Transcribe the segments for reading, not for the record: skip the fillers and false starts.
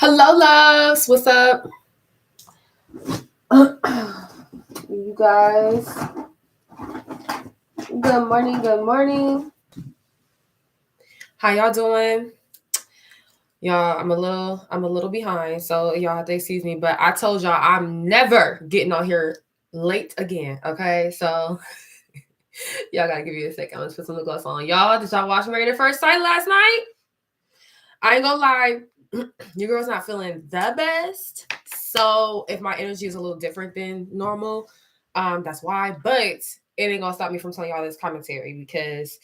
Hello, loves. What's up? You guys. Good morning. Good morning. How y'all doing? Y'all, I'm a little behind, so y'all have to excuse me. But I told y'all I'm never getting on here late again. Okay, so y'all gotta give me a second. Let's put some lip gloss on. Y'all, did y'all watch Married at First Sight last night? I ain't gonna lie, your girl's not feeling the best. So if my energy is a little different than normal, that's why. But it ain't gonna stop me from telling y'all this commentary because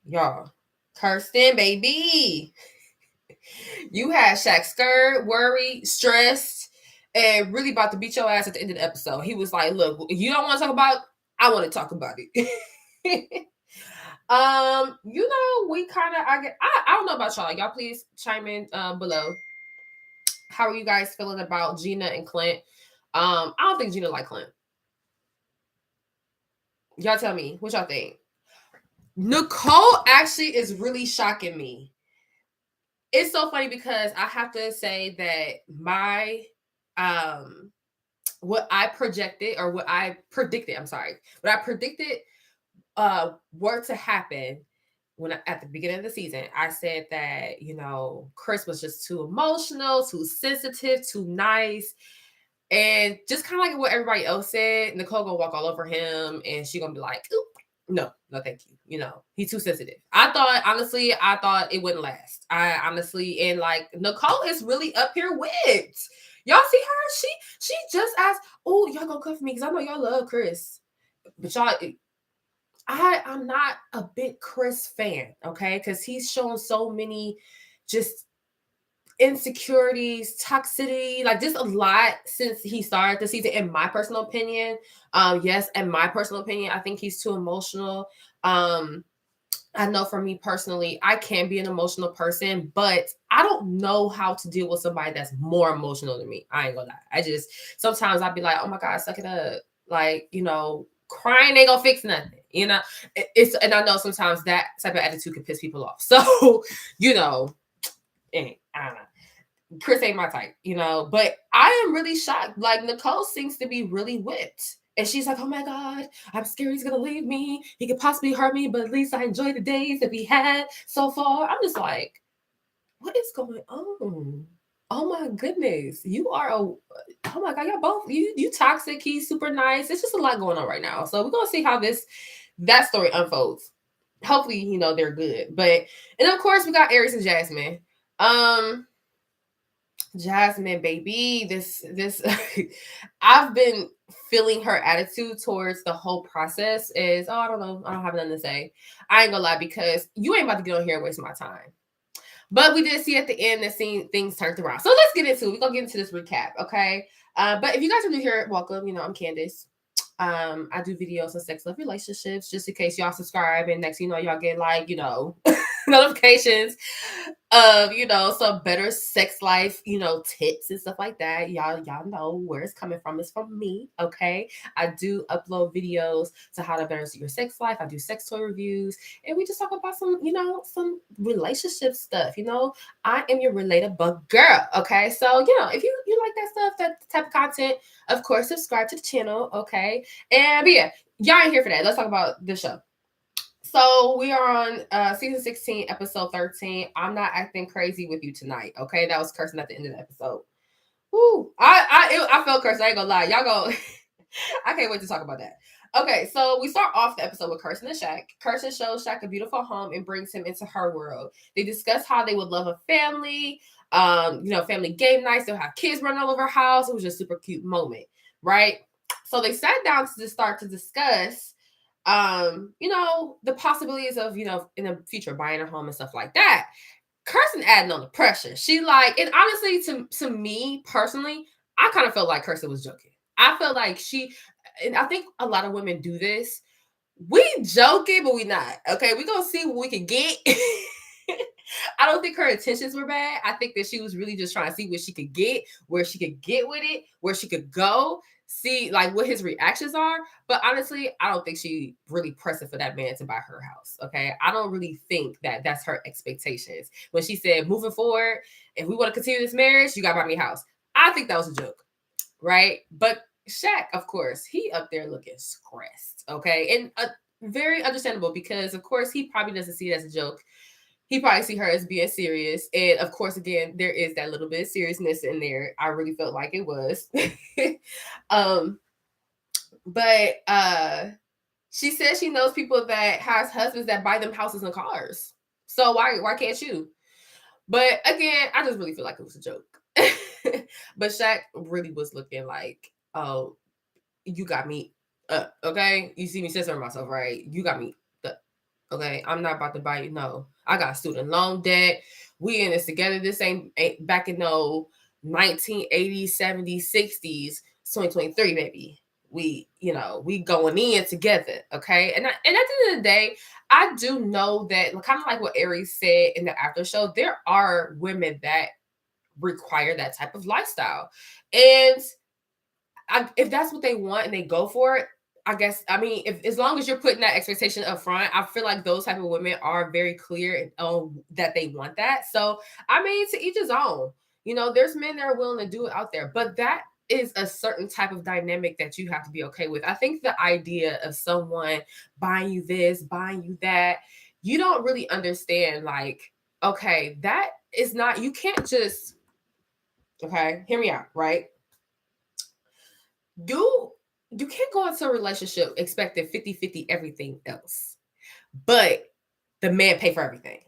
y'all, Kirsten, baby, you had Shaq scared, worried, stressed, and really about to beat your ass at the end of the episode. He was like, "Look, you don't want to talk about. I want to talk about it." We kind of I don't know about y'all. Y'all please chime in below. How are you guys feeling about Gina and Clint? I don't think Gina like Clint. Y'all tell me what y'all think. Nicole actually is really shocking me. It's so funny because I have to say that my what I projected or what I predicted, what I predicted were to happen at the beginning of the season. I said that, Chris was just too emotional, too sensitive, too nice. And just kind of like what everybody else said, Nicole gonna walk all over him and she gonna be like, oop, no, thank you. He's too sensitive. I thought it wouldn't last. And like Nicole is really up here with. Y'all see her? She just asked, oh, y'all gonna come for me because I know y'all love Chris. But y'all, I'm not a big Chris fan, okay? Because he's shown so many just insecurities, toxicity, like just a lot since he started the season, in my personal opinion. Yes, in my personal opinion, I think he's too emotional. I know for me personally, I can be an emotional person, but I don't know how to deal with somebody that's more emotional than me. I ain't gonna lie. Sometimes I'd be like, oh my God, suck it up. Like, crying ain't gonna fix nothing. And I know sometimes that type of attitude can piss people off. So, I don't know. Chris ain't my type, but I am really shocked. Like, Nicole seems to be really whipped. And she's like, oh my God, I'm scared he's going to leave me. He could possibly hurt me, but at least I enjoy the days that we had so far. I'm just like, what is going on? Oh my goodness. Oh my God, y'all both, you toxic. He's super nice. It's just a lot going on right now. So we're going to see how that story unfolds. Hopefully, they're good. And of course, we got Aries and Jasmine. Jasmine, baby, this I've been feeling her attitude towards the whole process is, I don't know, I don't have nothing to say. I ain't gonna lie, because you ain't about to get on here and waste my time. But we did see at the end that things turned around. So let's get into it. We're gonna get into this recap, okay? But if you guys are new here, welcome. I'm Candace. I do videos on sex, love, relationships, just in case y'all subscribe, and next y'all get like, notifications of, some better sex life, tips and stuff like that. Y'all know where it's coming from. It's from me, okay? I do upload videos to how to better your sex life. I do sex toy reviews, and we just talk about some relationship stuff. I am your relatable girl, okay? So, if you like that stuff, that type of content, of course, subscribe to the channel, okay? But yeah, y'all ain't here for that. Let's talk about the show. So we are on season 16, episode 13. I'm not acting crazy with you tonight, okay? That was cursing at the end of the episode. Woo! I felt cursed. I ain't gonna lie. Y'all go. I can't wait to talk about that. Okay, so we start off the episode with Kirsten and Shaq. Kirsten shows Shaq a beautiful home and brings him into her world. They discuss how they would love a family, family game nights. They'll have kids running all over her house. It was just a super cute moment, right? So they sat down to start to discuss the possibilities of, in the future buying a home and stuff like that. Kirsten adding on the pressure. She like, and honestly, to me personally, I kind of felt like Kirsten was joking. I felt like and I think a lot of women do this. We joking, but we not. Okay, we gonna see what we can get. I don't think her intentions were bad. I think that she was really just trying to see what she could get, where she could get with it, where she could go. see like what his reactions are. But honestly, I don't think she really pressing for that man to buy her house. Okay, I don't really think that that's her expectations when she said moving forward, if we want to continue this marriage, you got to buy me a house. I think that was a joke, right? But Shaq, of course, he up there looking stressed. Okay, and very understandable because of course he probably doesn't see it as a joke. He probably see her as being serious. And of course, again, there is that little bit of seriousness in there. I really felt like it was. um, but she says she knows people that has husbands that buy them houses and cars. So why can't you? But again, I just really feel like it was a joke. But Shaq really was looking like, oh, you got me up, okay? You see me censoring myself, right? You got me up, okay? I'm not about to buy you. No, I got student loan debt. We in this together. This ain't back in no 1980s, 70s, 60s, 2023, baby. We going in together, okay? And at the end of the day, I do know that kind of like what Aries said in the after show, there are women that require that type of lifestyle. And if that's what they want and they go for it, I guess, I mean, if as long as you're putting that expectation up front, I feel like those type of women are very clear that they want that. So, I mean, to each his own. There's men that are willing to do it out there, but that is a certain type of dynamic that you have to be okay with. I think the idea of someone buying you this, buying you that, you don't really understand, like, okay, that is not, you can't just, okay, hear me out, right? You can't go into a relationship expecting 50-50 everything else, but the man pay for everything.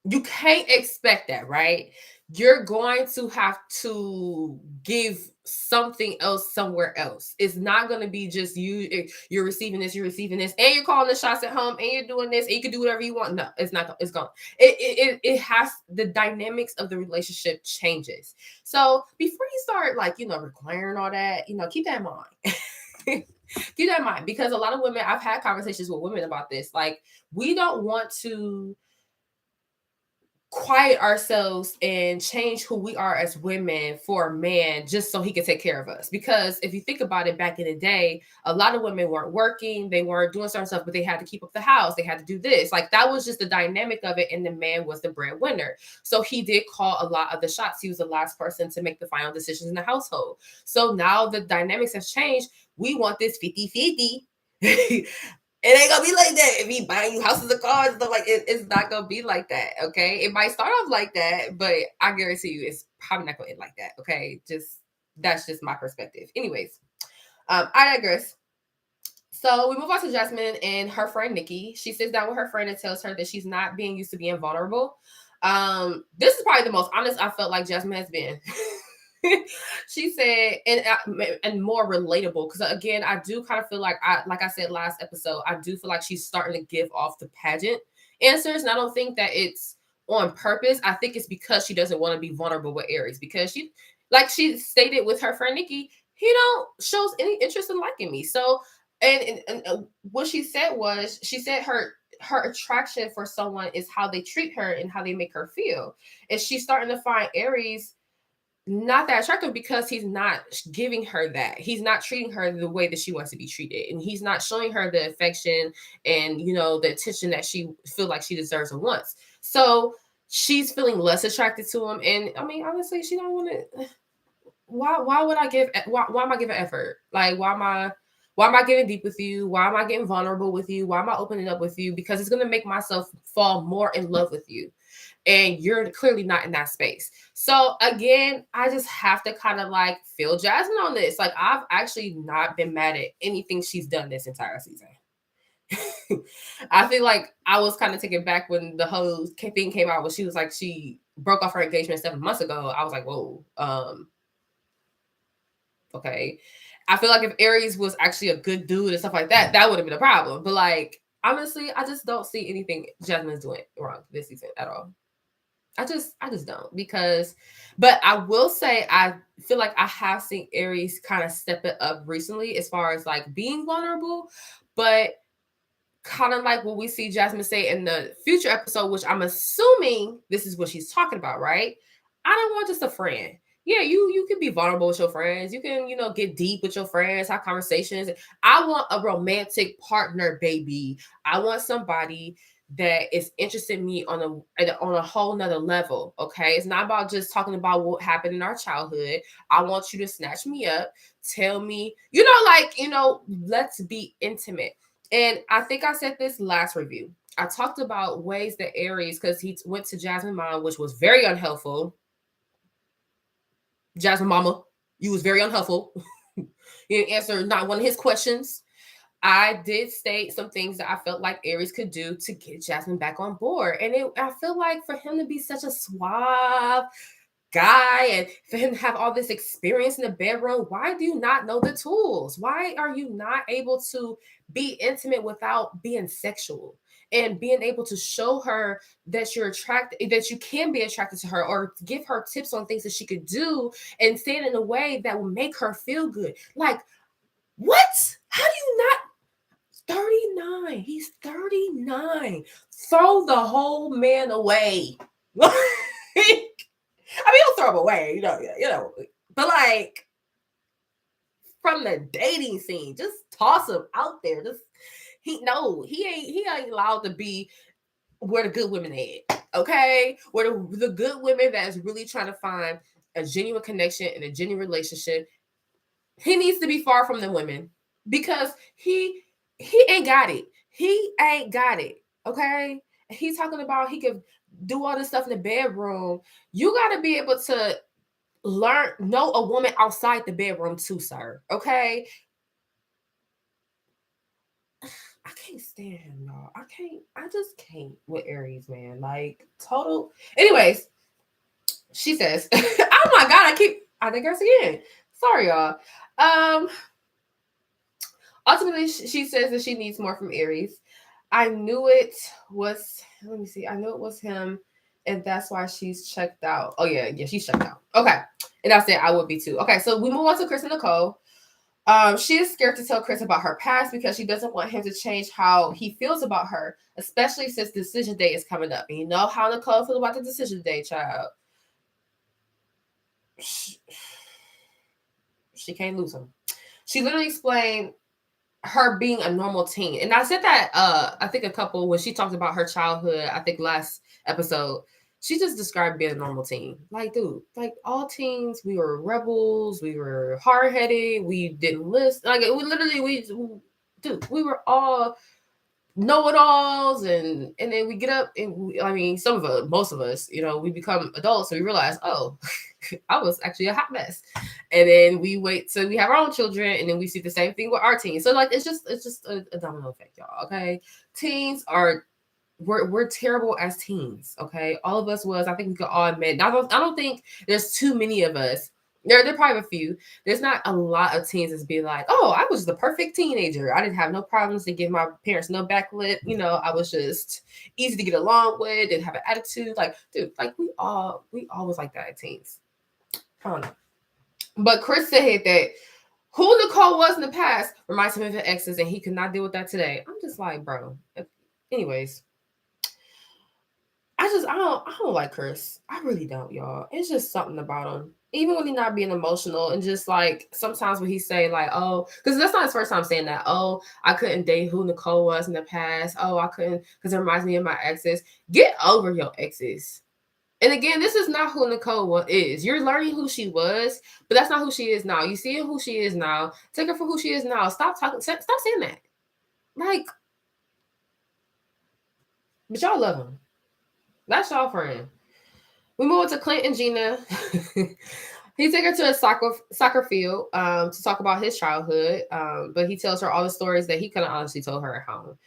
You can't expect that, right? You're going to have to give something else somewhere else. It's not going to be just you're receiving this, and you're calling the shots at home, and you're doing this, and you can do whatever you want. No, it's not. It's gone. It has, the dynamics of the relationship changes. So before you start requiring all that, keep that in mind. Keep that in mind, because a lot of women, I've had conversations with women about this. Like, we don't want to quiet ourselves and change who we are as women for a man just so he can take care of us. Because if you think about it, back in the day, a lot of women weren't working, they weren't doing certain stuff, but they had to keep up the house, they had to do this. Like, that was just the dynamic of it, and the man was the breadwinner. So he did call a lot of the shots. He was the last person to make the final decisions in the household. So now the dynamics have changed. We want this 50-50. It ain't gonna be like that. If he buying you houses and cars, stuff like it's not gonna be like that. Okay, it might start off like that, but I guarantee you, it's probably not gonna end like that. Okay, that's just my perspective. Anyways, I digress. So we move on to Jasmine and her friend Nikki. She sits down with her friend and tells her that she's not being used to being vulnerable. This is probably the most honest I felt like Jasmine has been. She said, and more relatable, because again, I do kind of feel like I said last episode, I do feel like she's starting to give off the pageant answers, and I don't think that it's on purpose. I think it's because she doesn't want to be vulnerable with Aries, because she stated with her friend Nikki, he don't shows any interest in liking me. So, and what she said was, she said her attraction for someone is how they treat her and how they make her feel, and she's starting to find Aries not that attractive because he's not giving her that. He's not treating her the way that she wants to be treated, and he's not showing her the affection and the attention that she feel like she deserves and wants. So she's feeling less attracted to him, and I mean, honestly, she don't want to. Why would I give? Why am I giving effort? Like, why am I getting deep with you? Why am I getting vulnerable with you? Why am I opening up with you? Because it's gonna make myself fall more in love with you, and you're clearly not in that space. So again, I just have to kind of like feel Jasmine on this. Like, I've actually not been mad at anything she's done this entire season. I feel like I was kind of taken back when the whole thing came out, when she was like, she broke off her engagement 7 months ago. I was like, whoa, okay. I feel like if Aries was actually a good dude and stuff like that, that would have been a problem. But like, honestly, I just don't see anything Jasmine's doing wrong this season at all. I just don't, but I will say, I feel like I have seen Aries kind of step it up recently as far as like being vulnerable, but kind of like what we see Jasmine say in the future episode, which I'm assuming this is what she's talking about, right? I don't want just a friend. Yeah, you can be vulnerable with your friends. You can, get deep with your friends, have conversations. I want a romantic partner, baby. I want somebody that is interested in me on a whole nother level. Okay. It's not about just talking about what happened in our childhood. I want you to snatch me up, tell me, let's be intimate. And I think I said this last review. I talked about ways that Aries, because he went to Jasmine Mom, which was very unhelpful. Jasmine Mama, you was very unhelpful. You didn't answer not one of his questions. I did state some things that I felt like Aries could do to get Jasmine back on board. And I feel like for him to be such a suave guy and for him to have all this experience in the bedroom, why do you not know the tools? Why are you not able to be intimate without being sexual and being able to show her that you're attracted, that you can be attracted to her, or give her tips on things that she could do and say it in a way that will make her feel good? Like, what? How do you not? 39. He's 39. Throw the whole man away. I mean, he'll throw him away, but like from the dating scene, just toss him out there. Just he ain't allowed to be where the good women at. Okay, where the good women that is really trying to find a genuine connection and a genuine relationship. He needs to be far from the women because he ain't got it. He ain't got it. Okay, he's talking about he could do all this stuff in the bedroom. You got to be able to know a woman outside the bedroom too, sir. Okay. I can't stand him, y'all. I just can't with Aries, man. Like total. Anyways, she says, oh my God, I digress again. Sorry, y'all. Ultimately, she says that she needs more from Aries. I knew it was, let me see, I knew it was him, and that's why she's checked out. Oh, yeah, she's checked out. Okay. And I said I would be too. Okay, so we move on to Chris and Nicole. She is scared to tell Chris about her past because she doesn't want him to change how he feels about her, especially since decision day is coming up. And you know how Nicole feels about the decision day, child. She can't lose him. She literally explained her being a normal teen. And I said that I think a couple when she talked about her childhood, I think last episode, she just described being a normal teen. Like, dude, like all teens, we were rebels, we were hard-headed, we didn't listen. Like we were all know-it-alls, and then we get up and some of us, most of us, we become adults, so we realize, oh, I was actually a hot mess. And then we wait till we have our own children, and then we see the same thing with our teens. So like it's just a domino effect, y'all. Okay, teens are we're terrible as teens. Okay, all of us was. I think we could all admit. I don't think there's too many of us. There probably a few. There's not a lot of teens that's be like, oh, I was the perfect teenager. I didn't have no problems to give my parents no backlip. I was just easy to get along with, didn't have an attitude. Like, dude, like we all was like that at teens. I don't know. But Chris said that who Nicole was in the past reminds him of her exes, and he could not deal with that today. I'm just like, bro. Anyways, I don't like Chris. I really don't, y'all. It's just something about him. Even when he's not being emotional, and just like sometimes when he's saying like, oh, because that's not his first time saying that. Oh, I couldn't date who Nicole was in the past. Oh, I couldn't because it reminds me of my exes. Get over your exes. And again, this is not who Nicole is. You're learning who she was, but that's not who she is now. You see who she is now. Take her for who she is now. Stop saying that. Like, but y'all love him. That's y'all friend. We move on to Clint and Gina. He took her to a soccer field to talk about his childhood, but he tells her all the stories that he couldn't honestly told her at home.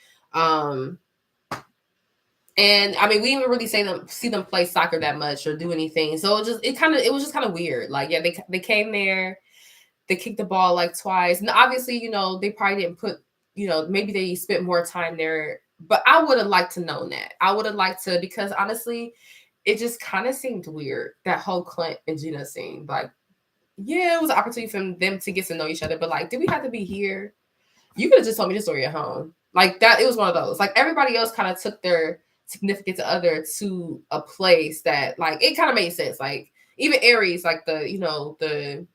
And I mean, we didn't really see them play soccer that much or do anything. So it was just kind of weird. Like, yeah, they came there, they kicked the ball like twice. And obviously, they probably didn't put, maybe they spent more time there. But I would have liked to know that. I would have liked to, because honestly, it just kind of seemed weird, that whole Clint and Gina scene. Like, yeah, it was an opportunity for them to get to know each other. But like, did we have to be here? You could have just told me the story at home. Like that, it was one of those. Like everybody else kind of took their significant other to a place that like it kind of made sense. Like, even Aries, like the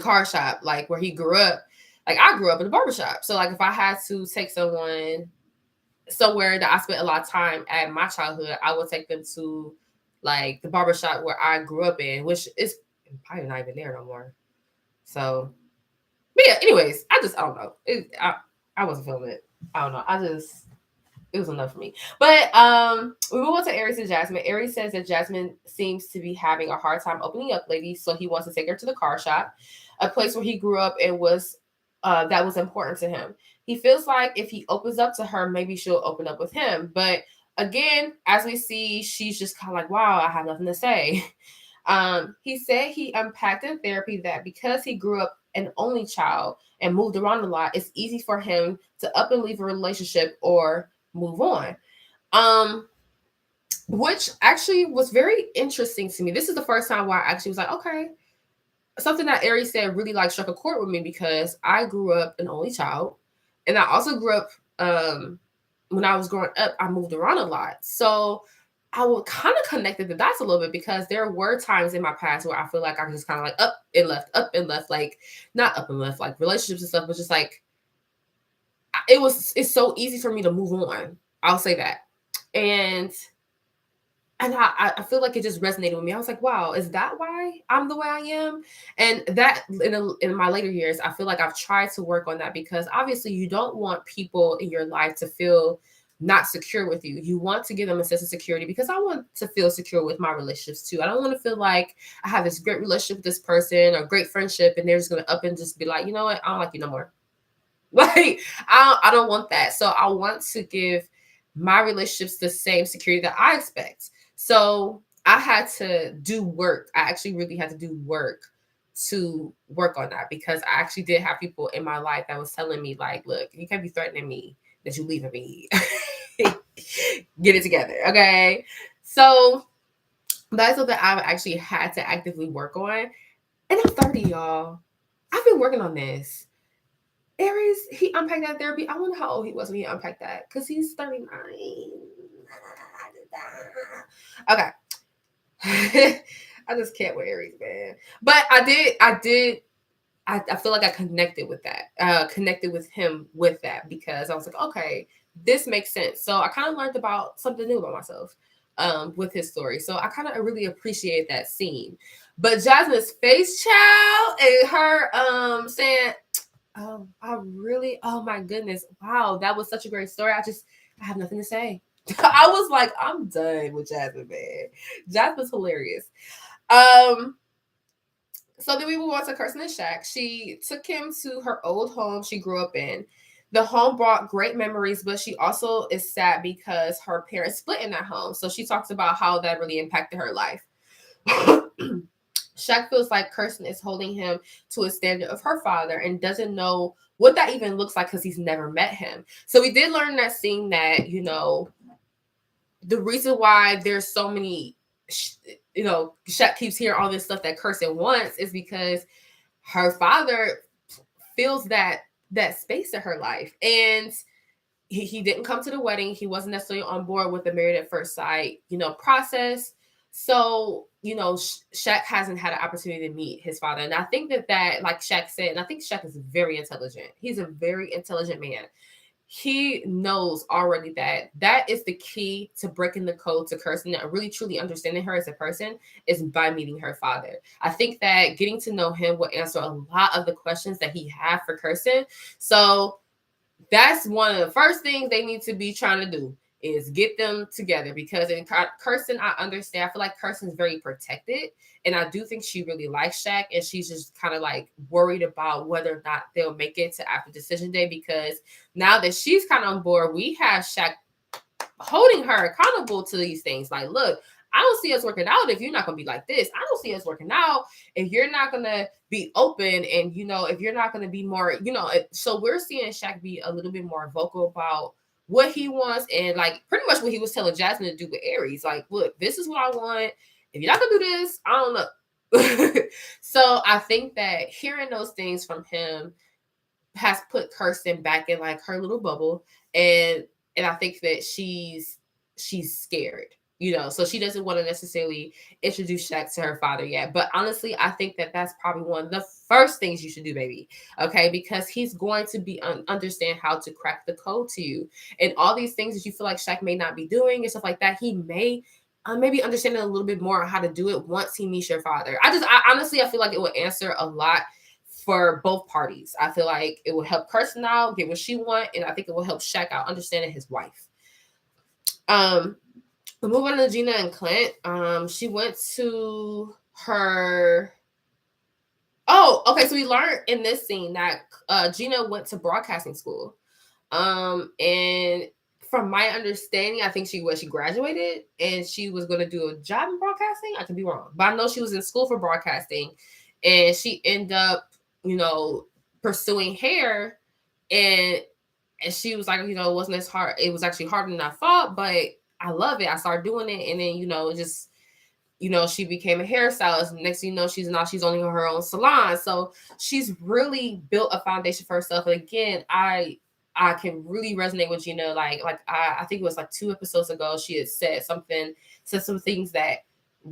car shop, like where he grew up. Like I grew up in a barbershop. So like if I had to take someone somewhere that I spent a lot of time at my childhood, I would take them to like the barbershop where I grew up in, which is probably not even there no more. So, but yeah, anyways, I don't know. I wasn't feeling it. I don't know. It was enough for me. But we move on to Aries and Jasmine. Aries says that Jasmine seems to be having a hard time opening up, ladies, so he wants to take her to the car shop, a place where he grew up and was that was important to him. He feels like if he opens up to her, maybe she'll open up with him. But again, as we see, she's just kind of like, wow, I have nothing to say. He said he unpacked in therapy that because he grew up an only child and moved around a lot, it's easy for him to up and leave a relationship or move on. Which actually was very interesting to me. This is the first time where I actually was like, okay, something that Aries said really like struck a chord with me because I grew up an only child, and I also grew up when I was growing up, I moved around a lot. So I would kind of connected the dots a little bit because there were times in my past where I feel like I was just kind of like up and left, like not up and left, like relationships and stuff, but just like it's so easy for me to move on. I'll say that. And I feel like it just resonated with me. I was like, wow, is that why I'm the way I am? And that in my later years, I feel like I've tried to work on that because obviously you don't want people in your life to feel not secure with you. You want to give them a sense of security because I want to feel secure with my relationships too. I don't want to feel like I have this great relationship with this person or great friendship and they're just going to up and just be like, you know what? I don't like you no more. Like, I don't want that. So I want to give my relationships the same security that I expect. So I had to do work. I actually really had to do work to work on that because I actually did have people in my life that was telling me, like, look, you can't be threatening me that you leaving me. Get it together. Okay. So that's something I've actually had to actively work on. And I'm 30, y'all. I've been working on this. Aries, he unpacked that therapy. I wonder how old he was when he unpacked that because he's 39. Okay. I just can't with Aries, man. But I feel like I connected with that, connected with him with that because I was like, okay, this makes sense. So I kind of learned about something new about myself with his story. So I kind of really appreciate that scene. But Jasmine's face, child, and her saying, oh my goodness. Wow, that was such a great story. I have nothing to say. I was like, I'm done with Jasmine, man. Jasmine's hilarious. So then we move on to Kirsten and Shaq. She took him to her old home she grew up in. The home brought great memories, but she also is sad because her parents split in that home. So she talks about how that really impacted her life. Shaq feels like Kirsten is holding him to a standard of her father and doesn't know what that even looks like because he's never met him. So we did learn in that scene that, the reason why there's so many, Shaq keeps hearing all this stuff that Kirsten wants is because her father feels that space in her life. And he didn't come to the wedding. He wasn't necessarily on board with the married at first sight, process. So, Shaq hasn't had an opportunity to meet his father. And I think that, like Shaq said, and I think Shaq is very intelligent. He's a very intelligent man. He knows already that is the key to breaking the code to Kirsten and really truly understanding her as a person is by meeting her father. I think that getting to know him will answer a lot of the questions that he had for Kirsten. So that's one of the first things they need to be trying to do is get them together because in Kirsten, I understand. I feel like Kirsten's very protected. And I do think she really likes Shaq. And she's just kind of like worried about whether or not they'll make it to after decision day because now that she's kind of on board, we have Shaq holding her accountable to these things. Like, look, I don't see us working out if you're not going to be like this. I don't see us working out if you're not going to be open and, if you're not going to be more, so we're seeing Shaq be a little bit more vocal about what he wants and like pretty much what he was telling Jasmine to do with Aries. Like, look, this is what I want. If you're not going to do this, I don't know. So I think that hearing those things from him has put Kirsten back in like her little bubble. And I think that she's scared. So she doesn't want to necessarily introduce Shaq to her father yet. But honestly, I think that that's probably one of the first things you should do, baby. Okay, because he's going to be understand how to crack the code to you, and all these things that you feel like Shaq may not be doing and stuff like that. He may maybe understanding a little bit more on how to do it once he meets your father. Honestly, I feel like it will answer a lot for both parties. I feel like it will help Kirsten out get what she want, and I think it will help Shaq out understanding his wife. But moving on to Gina and Clint, she went to her. Oh, okay. So we learned in this scene that Gina went to broadcasting school, and from my understanding, I think she graduated and she was going to do a job in broadcasting. I could be wrong, but I know she was in school for broadcasting, and she ended up, pursuing hair, and she was like, it wasn't as hard. It was actually harder than I thought, but I love it. I started doing it, and then just she became a hairstylist. Next thing you know, she's only on her own salon. So she's really built a foundation for herself. And again, I can really resonate with Gina. Like I think it was like 2 episodes ago, she had said some things that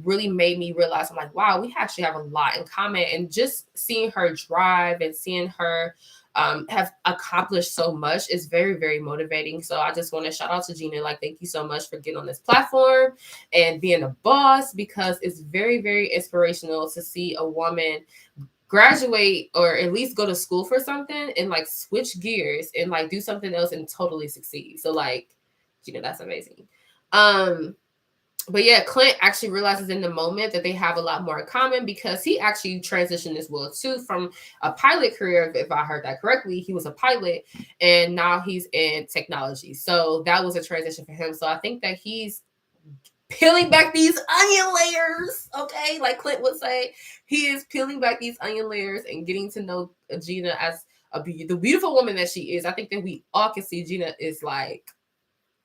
really made me realize, I'm like, wow, we actually have a lot in common. And just seeing her drive and seeing her have accomplished so much is very, very motivating. So I just want to shout out to Gina. Like, thank you so much for getting on this platform and being a boss, because it's very, very inspirational to see a woman graduate or at least go to school for something and like switch gears and like do something else and totally succeed. So like, Gina, that's amazing. But yeah, Clint actually realizes in the moment that they have a lot more in common, because he actually transitioned as well too from a pilot career. If I heard that correctly, he was a pilot and now he's in technology. So that was a transition for him. So I think that he's peeling back these onion layers. Okay, like Clint would say, he is peeling back these onion layers and getting to know Gina as the beautiful woman that she is. I think that we all can see Gina is like,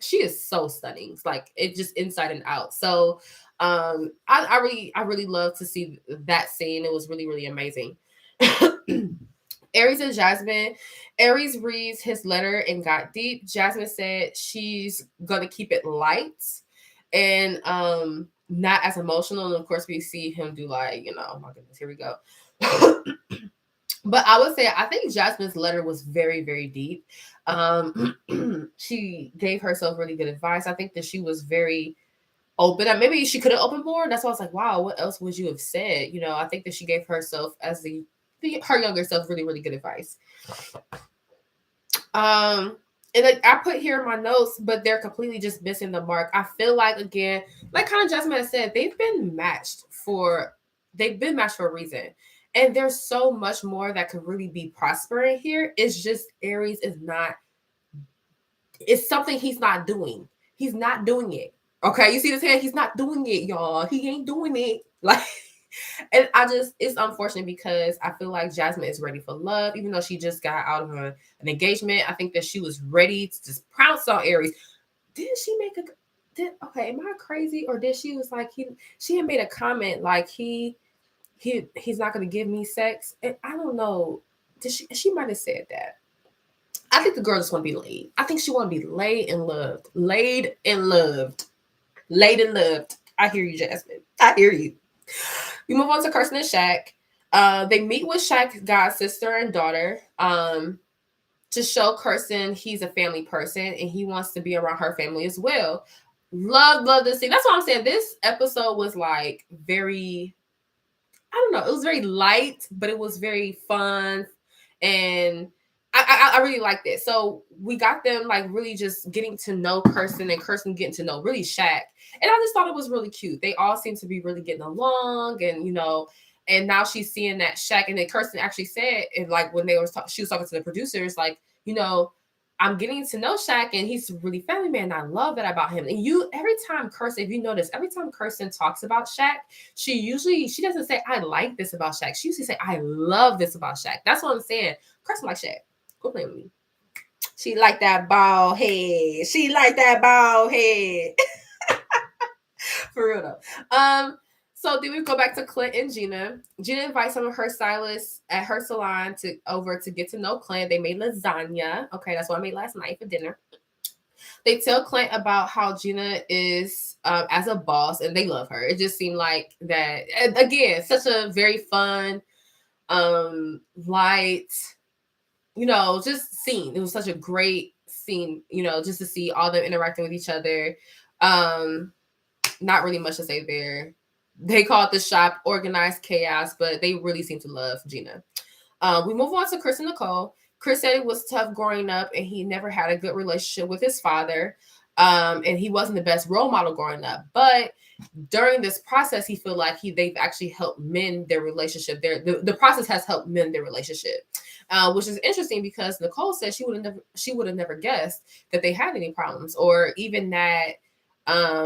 she is so stunning. It's like, it just inside and out. So I really love to see that scene. It was really, really amazing. Aries and Jasmine. Aries reads his letter and got deep. Jasmine said she's gonna keep it light and not as emotional. And of course, we see him do like, oh my goodness, here we go. But I would say, I think Jasmine's letter was very, very deep. She gave herself really good advice. I think that she was very open. Maybe she could have opened more. That's why I was like, wow, what else would you have said? I think that she gave herself, as her younger self, really, really good advice. And like I put here in my notes, but they're completely just missing the mark. I feel like, again, like kind of Jasmine said, they've been matched for a reason. And there's so much more that could really be prospering here. It's just Aries is not, it's something he's not doing. He's not doing it. Okay, you see this hand? He's not doing it, y'all. He ain't doing it. Like, and it's unfortunate, because I feel like Jasmine is ready for love, even though she just got out of an engagement. I think that she was ready to just pounce on Aries. Didn't she make okay, am I crazy? Or did she was like, she had made a comment like he's not going to give me sex. And I don't know. She might have said that. I think the girl just want to be laid. I think she want to be laid and loved. Laid and loved. Laid and loved. I hear you, Jasmine. I hear you. We move on to Kirsten and Shaq. They meet with Shaq's god sister and daughter to show Kirsten he's a family person and he wants to be around her family as well. Love this scene. That's what I'm saying. This episode was like very, I don't know, it was very light, but it was very fun. And I really liked it. So we got them like really just getting to know Kirsten and Kirsten getting to know really Shaq. And I just thought it was really cute. They all seem to be really getting along, and and now she's seeing that Shaq, and then Kirsten actually said, and like when she was talking to the producers, like, I'm getting to know Shaq and he's a really family man. I love that about him. And every time Kirsten, if you notice, every time Kirsten talks about Shaq, she doesn't say, I like this about Shaq. She usually say, I love this about Shaq. That's what I'm saying. Kirsten like Shaq. Go play with me. She like that bald head. She like that bald head. For real though. So then we go back to Clint and Gina. Gina invites some of her stylists at her salon to get to know Clint. They made lasagna. Okay, that's what I made last night for dinner. They tell Clint about how Gina is as a boss, and they love her. It just seemed like that, and again, such a very fun, light, just scene. It was such a great scene, just to see all them interacting with each other. Not really much to say there. They call it the shop organized chaos, but they really seem to love Gina. We move on to Chris and Nicole. Chris said it was tough growing up and he never had a good relationship with his father. And he wasn't the best role model growing up. But during this process, he feel like they've actually helped mend their relationship. The process has helped mend their relationship, which is interesting because Nicole said she would have never guessed that they had any problems, or even that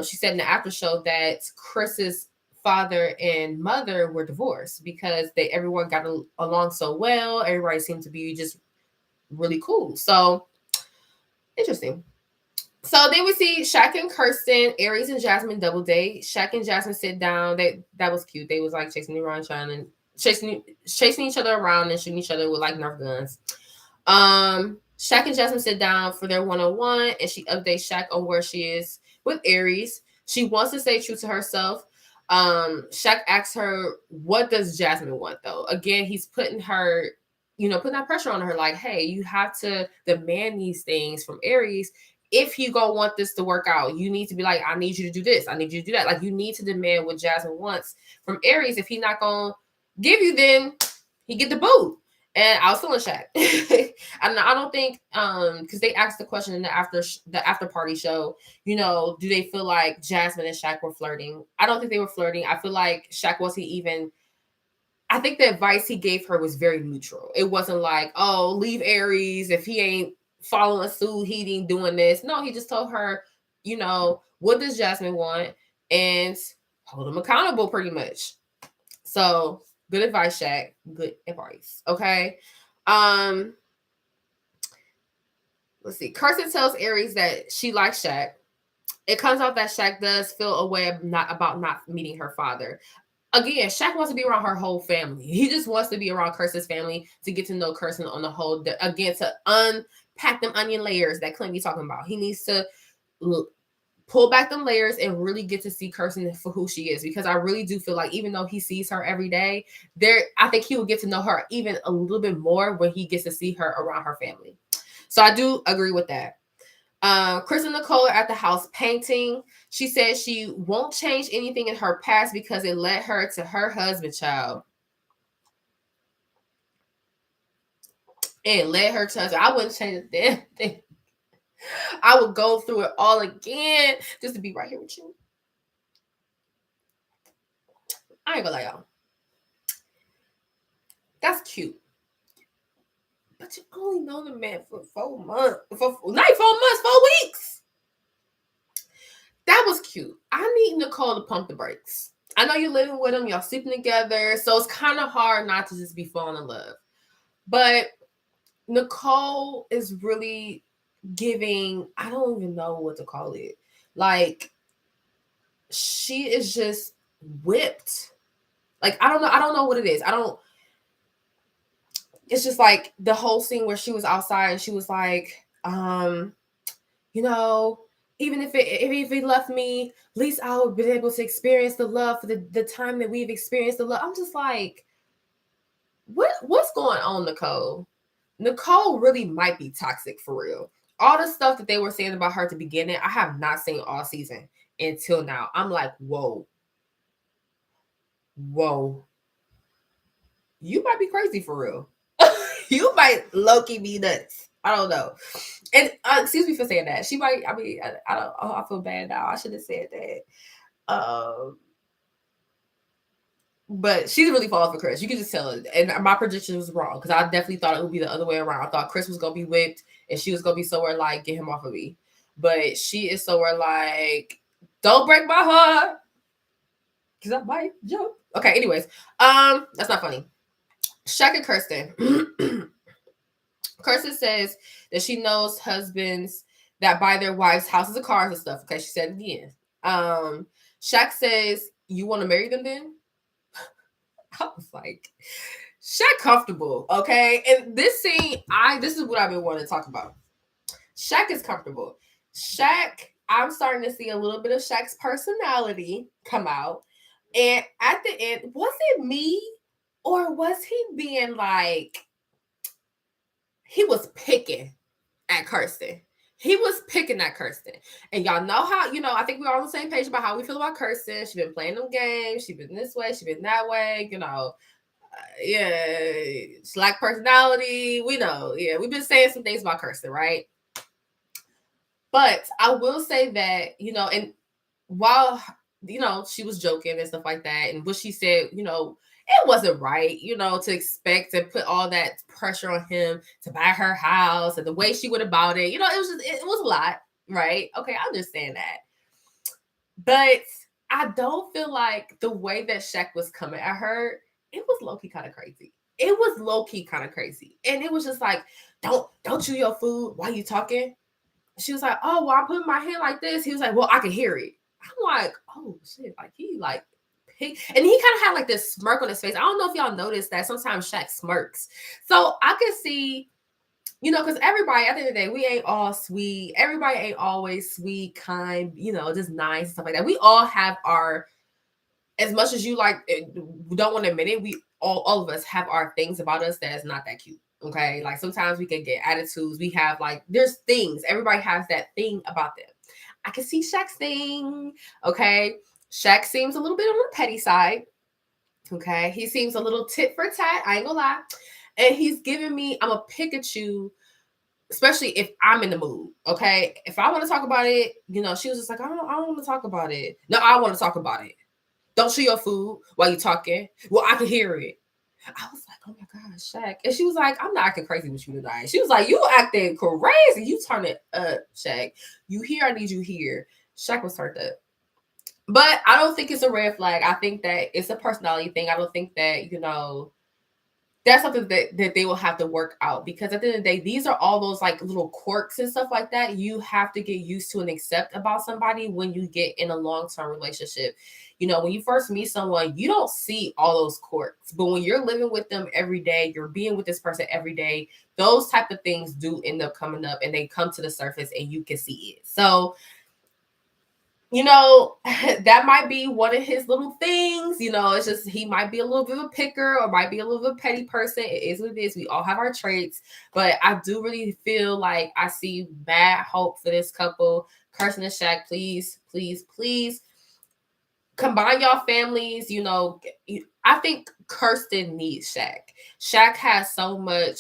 she said in the after show that Chris's father and mother were divorced because everyone got along so well. Everybody seemed to be just really cool. So interesting. So then we see Shaq and Kirsten, Aries and Jasmine double date. Shaq and Jasmine sit down. That was cute. They was like chasing each other around and shooting each other with like Nerf guns. Shaq and Jasmine sit down for their one-on-one, and she updates Shaq on where she is with Aries. She wants to stay true to herself. Shaq asks her, what does Jasmine want though? Again, he's putting that pressure on her, like, hey, you have to demand these things from Aries. If you gonna want this to work out, you need to be like, I need you to do this, I need you to do that. Like, you need to demand what Jasmine wants from Aries. If he not gonna give you, then he get the boot. And I was feeling Shaq. And I don't think because they asked the question in the after party show, do they feel like Jasmine and Shaq were flirting? I don't think they were flirting. I feel like Shaq wasn't even. I think the advice he gave her was very neutral. It wasn't like, oh, leave Aries if he ain't following suit, he ain't doing this. No, he just told her, what does Jasmine want, and hold him accountable pretty much. So good advice, Shaq. Good advice. Okay. Let's see. Kirsten tells Aries that she likes Shaq. It comes out that Shaq does feel a way about not meeting her father. Again, Shaq wants to be around her whole family. He just wants to be around Kirsten's family to get to know Kirsten on the whole. Again, to unpack them onion layers that Clint be talking about. He needs to pull back them layers and really get to see Kirsten for who she is. Because I really do feel like even though he sees her every day, I think he will get to know her even a little bit more when he gets to see her around her family. So I do agree with that. Chris and Nicole are at the house painting. She said she won't change anything in her past because it led her to her husband, child. And led her to I wouldn't change a damn thing. I would go through it all again just to be right here with you. I ain't gonna lie, y'all. That's cute. But you only know the man for 4 months. Not 4 months, 4 weeks. That was cute. I need Nicole to pump the brakes. I know you're living with him. Y'all sleeping together. So it's kind of hard not to just be falling in love. But Nicole is really giving, I don't even know what to call it. Like, she is just whipped. Like, I don't know what it is. It's just like the whole scene where she was outside and she was like, even if he left me, at least I would be able to experience the love for the time that we've experienced the love. I'm just like, what's going on, Nicole? Nicole really might be toxic for real. All the stuff that they were saying about her at the beginning, I have not seen all season until now. I'm like, whoa. You might be crazy for real. You might low-key be nuts. I don't know. And excuse me for saying that. She might, I don't, I feel bad now. I should have said that. But she's really falling for Chris. You can just tell it. And my prediction was wrong because I definitely thought it would be the other way around. I thought Chris was going to be whipped and she was going to be somewhere like, get him off of me. But she is somewhere like, don't break my heart because I might jump. Okay, anyways. That's not funny. Shaq and Kirsten. Kirsten says that she knows husbands that buy their wives houses and cars and stuff. Okay, she said it again. Shaq says, you want to marry them then? I was like, Shaq comfortable, okay? And this scene, this is what I've been wanting to talk about. Shaq is comfortable. Shaq, I'm starting to see a little bit of Shaq's personality come out. And at the end, was it me or was he being like, he was picking at Kirsten? He was picking at Kirsten. And y'all know how, I think we're all on the same page about how we feel about Kirsten. She's been playing them games. She's been this way. She's been that way. Yeah, slack personality. We know. Yeah, we've been saying some things about Kirsten, right? But I will say that, and while, she was joking and stuff like that, and what she said, it wasn't right, to expect to put all that pressure on him to buy her house and the way she went about it. It was a lot, right? Okay, I understand that. But I don't feel like the way that Shaq was coming at her, it was low-key kind of crazy. It was low-key kind of crazy. And it was just like, don't chew your food while you talking. She was like, oh, well, I'm putting my hand like this. He was like, well, I can hear it. I'm like, oh, shit. Like, he, like, and he kind of had, like, this smirk on his face. I don't know if y'all noticed that sometimes Shaq smirks. So I could see, because everybody, at the end of the day, we ain't all sweet. Everybody ain't always sweet, kind, just nice, stuff like that. We all have our, as much as you, like, don't want to admit it, we all of us have our things about us that is not that cute. Okay, like sometimes we can get attitudes. We have there's things. Everybody has that thing about them. I can see Shaq's thing. Okay, Shaq seems a little bit on the petty side. Okay, he seems a little tit for tat. I ain't gonna lie, and he's giving me. I'm a Pikachu, especially if I'm in the mood. Okay, if I want to talk about it, she was just like, I don't want to talk about it. No, I want to talk about it. Don't chew your food while you're talking. Well, I can hear it. I was like, oh my God, Shaq. And she was like, I'm not acting crazy with you tonight. She was like, you acting crazy. You turn it up, Shaq. You here, I need you here. Shaq was turned up. But I don't think it's a red flag. I think that it's a personality thing. I don't think that, that's something that they will have to work out, because at the end of the day, these are all those like little quirks and stuff like that you have to get used to and accept about somebody when you get in a long-term relationship. When you first meet someone, you don't see all those quirks, but when you're living with them every day, you're being with this person every day, those type of things do end up coming up and they come to the surface and you can see it. So that might be one of his little things. It's just he might be a little bit of a picker or might be a little bit of a petty person. It is what it is. We all have our traits, but I do really feel like I see bad hope for this couple. Kirsten and Shaq, please, please, please combine y'all families. I think Kirsten needs Shaq. Shaq has so much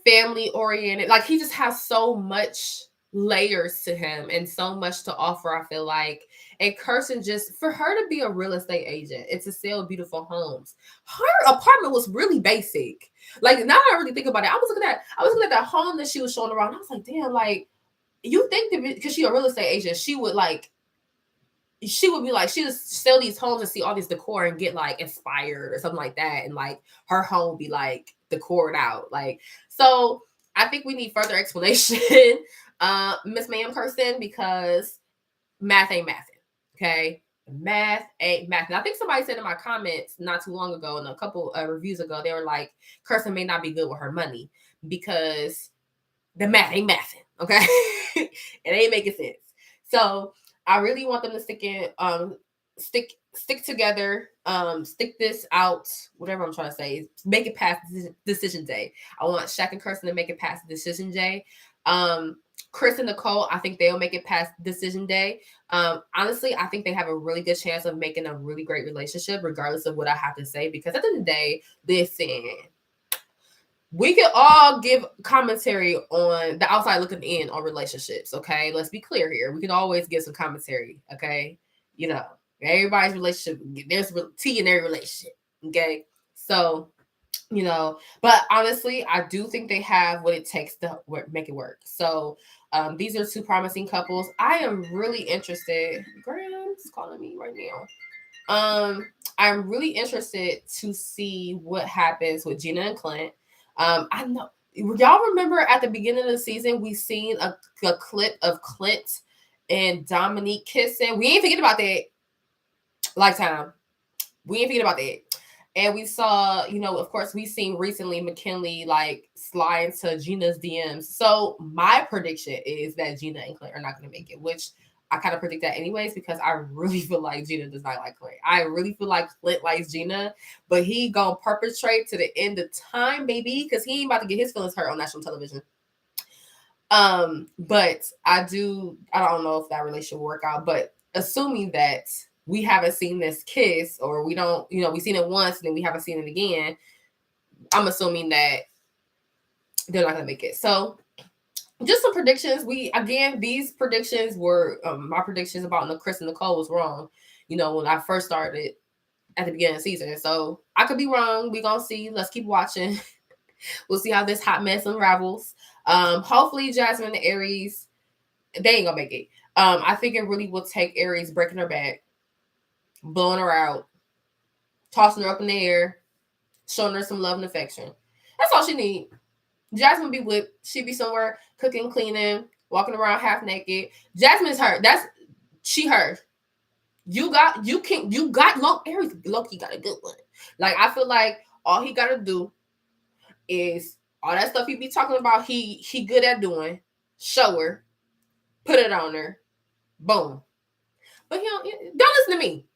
family oriented, like he just has so much layers to him and so much to offer, I feel like. And Kirsten, just for her to be a real estate agent and to sell beautiful homes, her apartment was really basic. Like, now that I really think about it, I was looking at that home that she was showing around. I was like, damn, like, you think that because she's a real estate agent, she would be like, she just sell these homes and see all this decor and get like inspired or something like that. And like her home would be like decored out. Like, so I think we need further explanation, Miss Ma'am Kirsten, because math ain't mathing. Okay. Math ain't math. And I think somebody said in my comments not too long ago, and a couple reviews ago, they were like, Kirsten may not be good with her money because the math ain't mathing. Okay. It ain't making sense. So I really want them to stick together, stick this out, whatever I'm trying to say, make it past decision day. I want Shaq and Kirsten to make it past decision day. Chris and Nicole, I think they'll make it past decision day. Honestly, I think they have a really good chance of making a really great relationship, regardless of what I have to say, because at the end of the day, listen, we can all give commentary on the outside looking in on relationships. Okay. Let's be clear here. We can always give some commentary. Okay. Everybody's relationship, there's tea in every relationship. Okay. So, but honestly, I do think they have what it takes to make it work. So, these are two promising couples. I am really interested. Graham's calling me right now. I'm really interested to see what happens with Gina and Clint. I know y'all remember at the beginning of the season, we seen a clip of Clint and Dominique kissing. We ain't forget about that. Lifetime. We ain't forget about that. And we saw, of course, we seen recently McKinley like slide into Gina's DMs. So my prediction is that Gina and Clint are not going to make it, which I kind of predict that anyways, because I really feel like Gina does not like Clint. I really feel like Clint likes Gina, but he gonna perpetrate to the end of time, baby, because he ain't about to get his feelings hurt on national television. But I don't know if that relationship will work out, but assuming that we haven't seen this kiss, or we don't, we've seen it once and then we haven't seen it again, I'm assuming that they're not gonna make it. So just some predictions. These predictions were my predictions about Chris and Nicole was wrong, when I first started at the beginning of the season. So I could be wrong. We gonna see. Let's keep watching. We'll see how this hot mess unravels. Hopefully Jasmine and Aries, they ain't gonna make it. I think it really will take Aries breaking her back, blowing her out, tossing her up in the air, showing her some love and affection. That's all she need. Jasmine be whipped. She be somewhere cooking, cleaning, walking around half naked. Jasmine's her. She her. You got Aries. Loki got a good one. Like, I feel like all he gotta do is all that stuff he be talking about. He good at doing. Show her, put it on her, boom. But don't listen to me.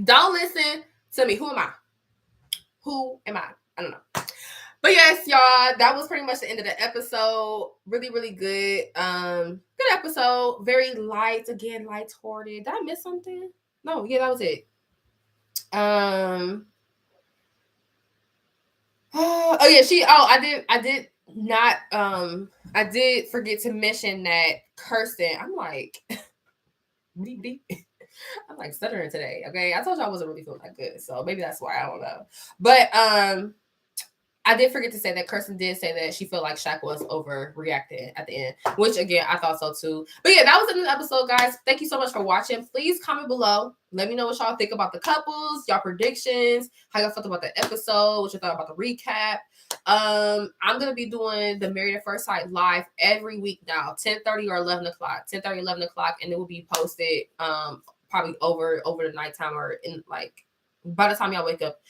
Don't listen to me. Who am I? I don't know. But yes, y'all, that was pretty much the end of the episode. Really, really good. Good episode. Very light. Again, lighthearted. Did I miss something? No, yeah, that was it. Oh yeah, I did not I did forget to mention that Kirsten, I'm like I'm like stuttering today. Okay. I told you I wasn't really feeling that good. So maybe that's why, I don't know. But I did forget to say that Kirsten did say that she felt like Shaq was overreacting at the end, which again, I thought so too. But yeah, that was the episode, guys. Thank you so much for watching. Please comment below. Let me know what y'all think about the couples, y'all predictions, how y'all felt about the episode, what you thought about the recap. I'm going to be doing the Married at First Sight live every week now, 10:30 or 11 o'clock, 10:30, 11 o'clock. And it will be posted probably over the nighttime, or in like by the time y'all wake up,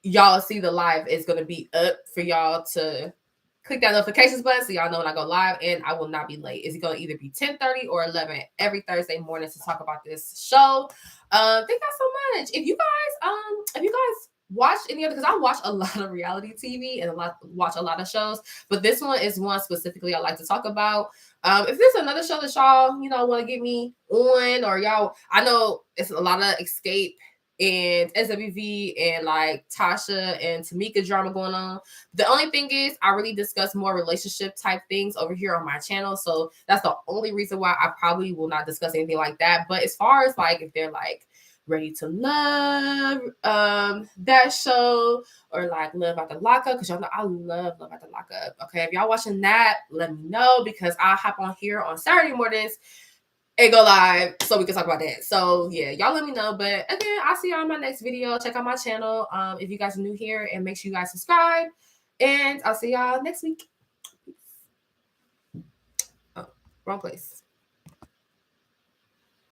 y'all see the live is going to be up for y'all to click that notifications button so y'all know when I go live, and I will not be late. It's going to either be 10:30 or 11 every Thursday morning to talk about this show. Thank you guys so much. If you guys watch any other, because I watch a lot of reality TV and watch a lot of shows, but this one is one specifically I like to talk about. If there's another show that y'all want to get me on, or y'all, I know it's a lot of Escape and SWV and like Tasha and Tamika drama going on. The only thing is I really discuss more relationship type things over here on my channel. So that's the only reason why I probably will not discuss anything like that. But as far as like if they're like Ready to Love, that show, or like Love After Lockup, because y'all know I love Love After Lockup. Okay, if y'all watching that, let me know, because I'll hop on here on Saturday mornings and go live so we can talk about that. So yeah, y'all let me know. But again, I'll see y'all in my next video. Check out my channel if you guys are new here, and make sure you guys subscribe, and I'll see y'all next week. Oh, wrong place.